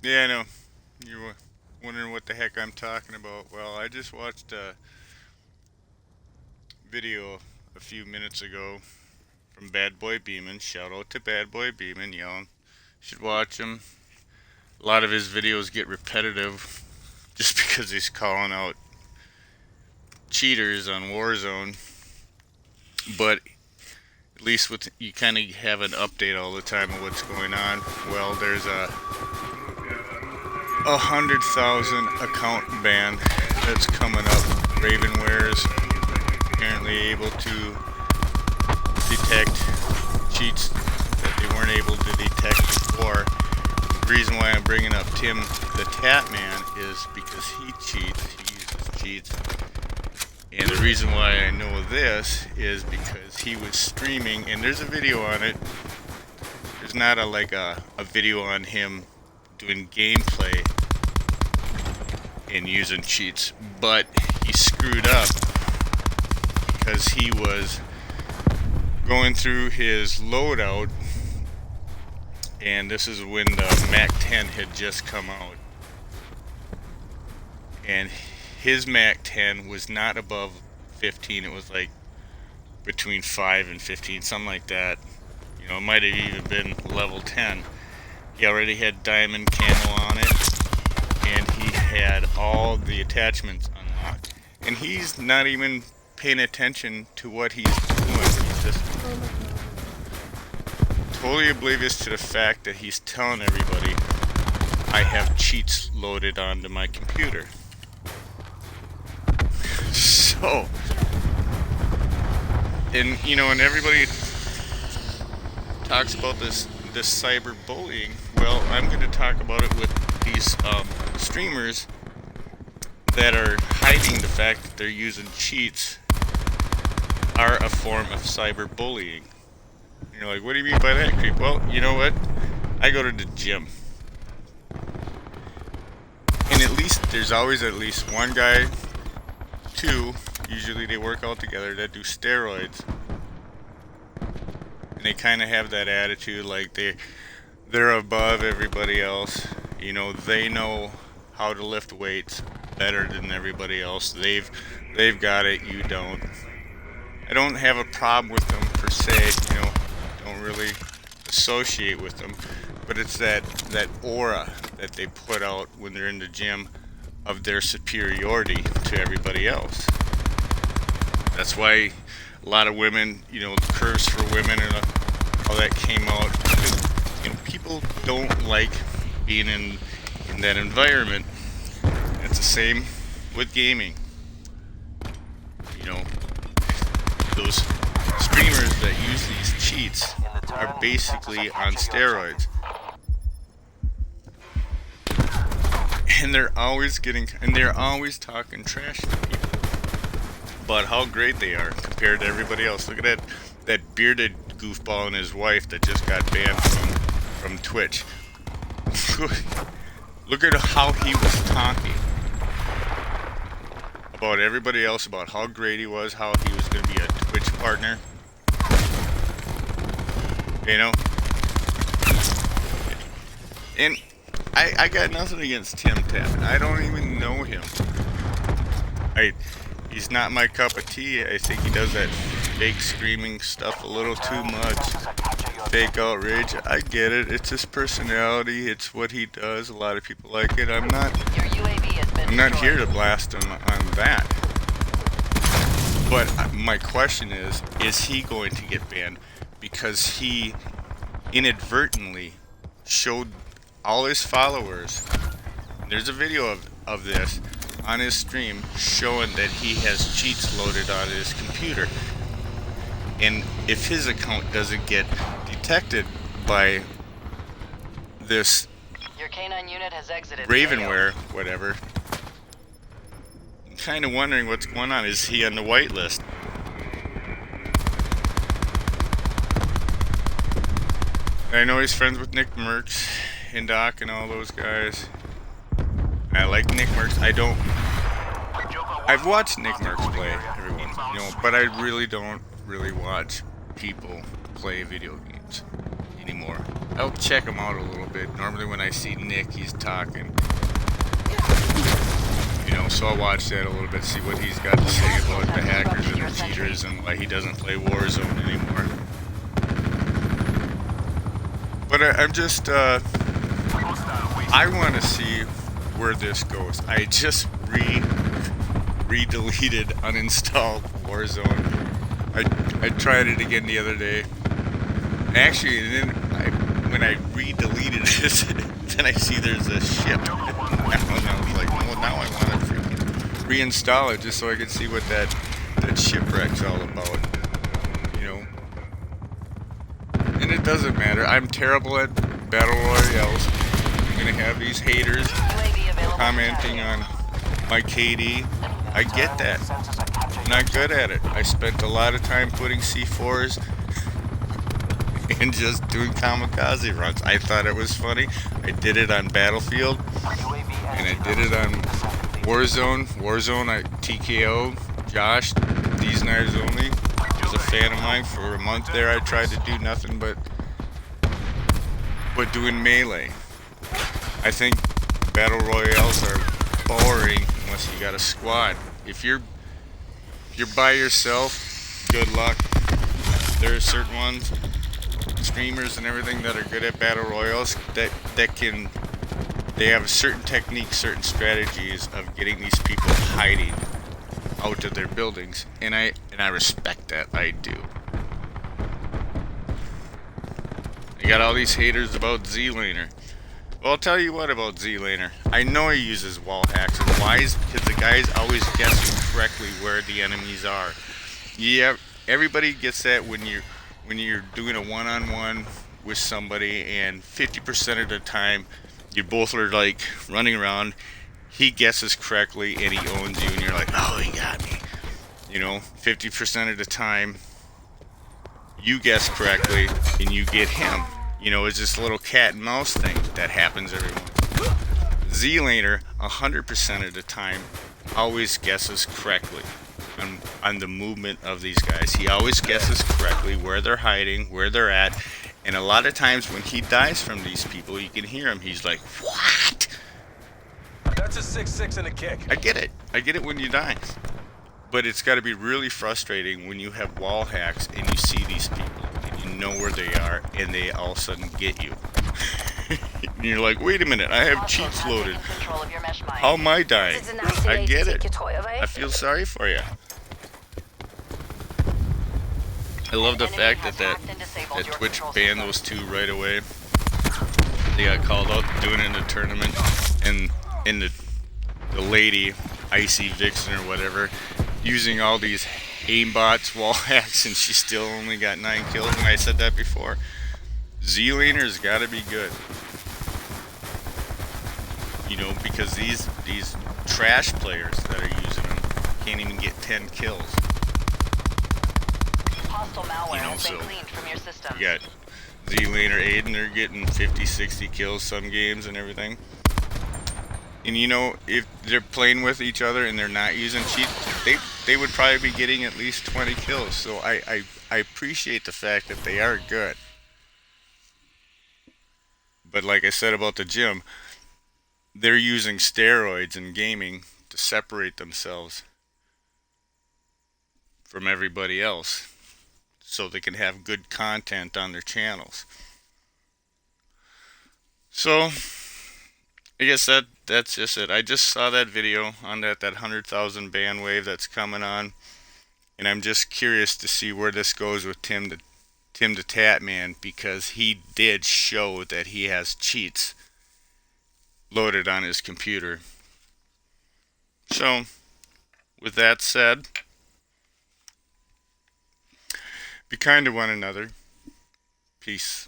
Yeah, I know. You're wondering what the heck I'm talking about. Well, I just watched a video a few minutes ago from Bad Boy Beeman. Shout out to Bad Boy Beeman, young. Should watch him. A lot of his videos get repetitive just because he's calling out cheaters on Warzone. But at least with you kind of have an update all the time of what's going on. Well, there's a 100,000 account ban that's coming up. Ravenware is apparently able to detect cheats that they weren't able to detect before. The reason why I'm bringing up Timthetatman is because he cheats. He uses cheats. And the reason why I know this is because he was streaming, and there's a video on it. There's not a video on him doing gameplay and using cheats, but he screwed up because he was going through his loadout, and this is when the Mac 10 had just come out, and his Mac 10 was not above 15. It was like between 5 and 15, something like that. You know, it might have even been level 10. He already had diamond camo on it, and he had all the attachments unlocked. And he's not even paying attention to what he's doing. He's just totally oblivious to the fact that he's telling everybody, I have cheats loaded onto my computer. So, and you know, and everybody talks about this cyberbullying. Well, I'm going to talk about it with these streamers that are hiding the fact that they're using cheats are a form of cyberbullying. And you're like, what do you mean by that, creep? Well, you know what? I go to the gym. And at least, there's always at least one guy, two, usually they work all together, that do steroids. And they kind of have that attitude like they're above everybody else. You know, they know how to lift weights better than everybody else. They've got it, you don't. I don't have a problem with them per se, you know, don't really associate with them, but it's that aura that they put out when they're in the gym of their superiority to everybody else. That's why a lot of women, you know, curves for women and all that came out. Because, you know, people don't like being in that environment. It's the same with gaming. You know, those streamers that use these cheats are basically on steroids. And they're always talking trash to people about how great they are compared to everybody else. Look at that bearded goofball and his wife that just got banned from Twitch. Look at how he was talking about everybody else, about how great he was, how he was going to be a Twitch partner. You know? And I got nothing against Timthetatman. I don't even know him. He's not my cup of tea. I think he does that fake screaming stuff a little too much. Fake outrage. I get it. It's his personality. It's what he does. A lot of people like it. I'm not here to blast him on that. But my question is he going to get banned because he inadvertently showed all his followers, there's a video of this on his stream showing that he has cheats loaded on his computer. And if his account doesn't get detected by this Your canine unit has exited Ravenware, whatever, I'm kind of wondering what's going on. Is he on the whitelist? I know he's friends with Nick Merckx and Doc and all those guys. I like Nick Merckx. I've watched Nick Merckx play every once, you know, but I really don't watch people play video games anymore. I'll check him out a little bit. Normally when I see Nick, he's talking. You know, so I'll watch that a little bit, see what he's got to say about the hackers and the cheaters and why he doesn't play Warzone anymore. But I'm just, I want to see where this goes. I just re-deleted, uninstalled Warzone. I tried it again the other day. Actually, and then when I re-deleted it, then I see there's a ship. And I was like, well, now I want to freaking reinstall it just so I can see what that shipwreck's all about. You know? And it doesn't matter. I'm terrible at battle royales. I'm gonna have these haters commenting on my KD. I get that. I'm not good at it. I spent a lot of time putting C4s and just doing kamikaze runs. I thought it was funny. I did it on Battlefield, and I did it on Warzone. Warzone, I TKO Josh, These Knives Only, was a fan of mine. For a month there, I tried to do nothing but doing melee. I think battle royales are boring unless you got a squad. If you're by yourself, good luck. There are certain ones, streamers and everything, that are good at battle royals that they have certain techniques, certain strategies of getting these people hiding out of their buildings, and I respect that. I do. You got all these haters about Z-Laner. Well, I'll tell you what about Z-Laner. I know he uses wall hacks, and why is because the guys always guessing correctly where the enemies are. Yeah, everybody gets that when you're doing a one-on-one with somebody, and 50% of the time you both are like running around. He guesses correctly and he owns you, and you're like, oh, he got me. You know, 50% of the time you guess correctly and you get him. You know, it's just a little cat and mouse thing that happens every once. Z-Laner, 100% of the time, always guesses correctly on the movement of these guys. He always guesses correctly where they're hiding, where they're at, and a lot of times when he dies from these people, you can hear him. He's like, what? That's a 6-6 and a kick. I get it. I get it when you die. But it's got to be really frustrating when you have wall hacks and you see these people and you know where they are and they all of a sudden get you. And you're like, wait a minute, I have cheats loaded. How am I dying? I get it. I feel sorry for you. I love the fact that Twitch banned those two right away. They got called out doing it in the tournament, and the lady, Icy Vixen or whatever, using all these aimbots, wall hacks, and she still only got 9 kills. And I said that before. Z-Laner's got to be good. You know, because these trash players that are using them can't even get 10 kills. You know, so you got Z-Laner Aiden, they're getting 50, 60 kills some games and everything. And you know, if they're playing with each other and they're not using cheats, they would probably be getting at least 20 kills. So I appreciate the fact that they are good. But like I said about the gym, they're using steroids in gaming to separate themselves from everybody else so they can have good content on their channels. So I guess that's just it. I just saw that video on that 100,000 ban wave that's coming on, and I'm just curious to see where this goes with Timthetatman, because he did show that he has cheats loaded on his computer. So, with that said, be kind to one another. Peace.